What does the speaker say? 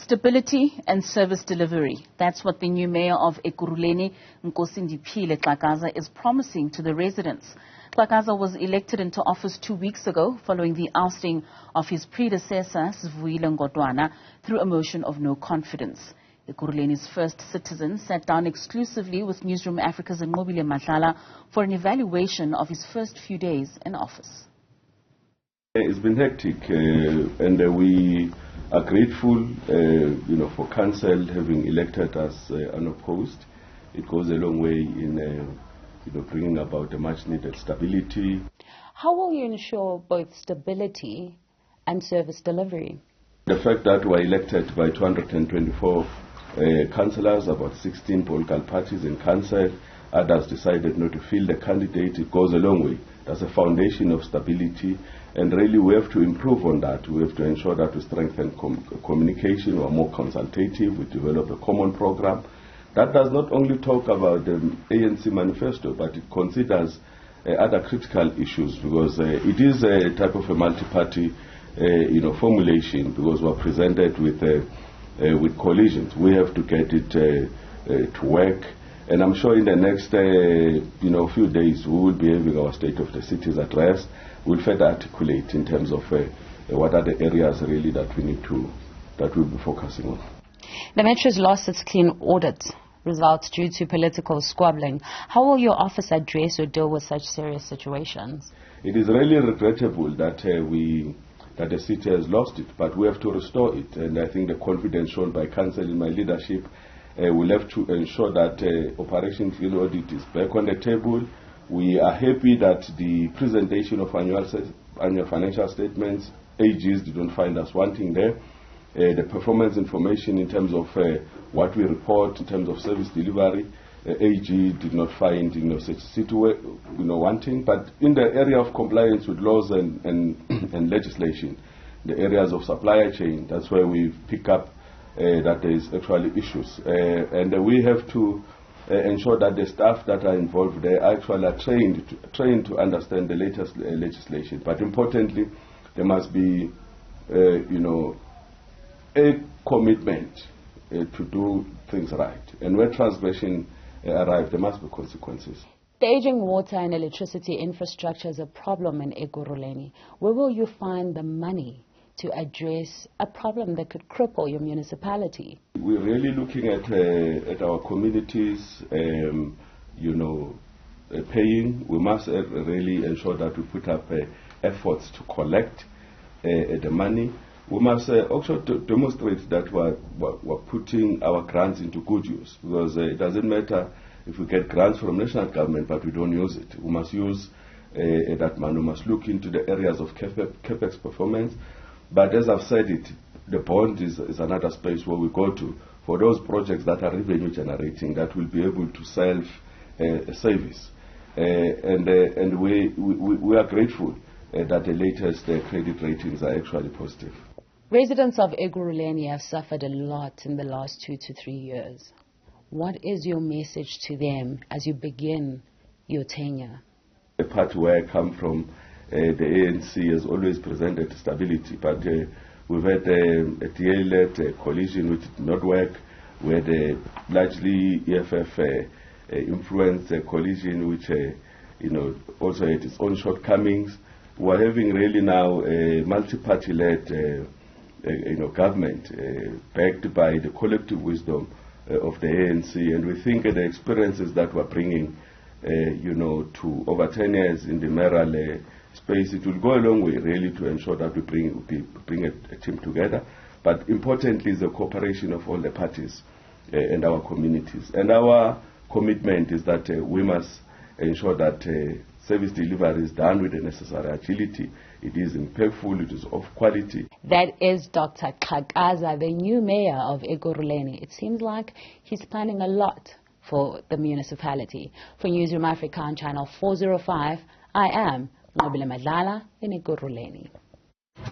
Stability and service delivery. That's what the new mayor of Ekurhuleni Nkosindiphile Xhakaza is promising to the residents. Xhakaza was elected into office 2 weeks ago following the ousting of his predecessor, Sivuyile Ngodwana, through a motion of no confidence. Ekurhuleni's first citizen sat down exclusively with Newzroom Africa's Nqobile Madlala for an evaluation of his first few days in office. It's been hectic, and we are grateful, for council having elected us unopposed. It goes a long way in, bringing about a much-needed stability. How will you ensure both stability and service delivery? The fact that we are elected by 224 councillors, about 16 political parties in council, others decided not to field the candidate, it goes a long way. That's a foundation of stability, and really we have to improve on that. We have to ensure that we strengthen communication, we are more consultative, we develop a common program. That does not only talk about the ANC manifesto, but it considers other critical issues, because it is a type of a multi-party formulation, because we are presented with coalitions. We have to get it to work. And I'm sure in the next few days we will be having our State of the Cities address. We'll further articulate in terms of what are the areas really that we'll be focusing on. The Metro's lost its clean audit results due to political squabbling. How will your office address or deal with such serious situations? It is really regrettable that the city has lost it, but we have to restore it. And I think the confidence shown by council in my leadership we'll have to ensure that Operation Clean Audit is back on the table. We are happy that the presentation of annual financial statements, AGs did not find us wanting there. The performance information in terms of what we report in terms of service delivery, AG did not find such wanting. But in the area of compliance with laws and legislation, the areas of supply chain, that's where we pick up that there is actually issues, and we have to ensure that the staff that are involved there actually are trained to understand the latest legislation. But importantly, there must be a commitment to do things right, and where transgression arrives, there must be consequences. The aging water and electricity infrastructure is a problem in Ekurhuleni. Where will you find the money to address a problem that could cripple your municipality? We're really looking at our communities, paying. We must really ensure that we put up efforts to collect the money. We must also demonstrate that we're putting our grants into good use, because it doesn't matter if we get grants from national government but we don't use it. We must use that money. We must look into the areas of CapEx performance. But as I've said the bond is another space where we go to for those projects that are revenue generating, that will be able to self-service. And we are grateful that the latest credit ratings are actually positive. Residents of Ekurhuleni have suffered a lot in the last 2 to 3 years. What is your message to them as you begin your tenure? The party where I come from, the ANC has always presented stability, but we've had a DA-led coalition which did not work. We had a largely EFF influenced coalition which also had its own shortcomings. We're having really now a multi-party-led government backed by the collective wisdom of the ANC, and we think the experiences that we're bringing to over 10 years in the mayoral space, it will go a long way really to ensure that we bring a team together. But importantly is the cooperation of all the parties and our communities. And our commitment is that we must ensure that service delivery is done with the necessary agility. It is impactful, it is of quality. That is Dr. Xhakaza, the new mayor of Ekurhuleni. It seems like he's planning a lot for the municipality. For Newzroom Afrika on Channel 405, I am Nqobile Madlala in Ekurhuleni.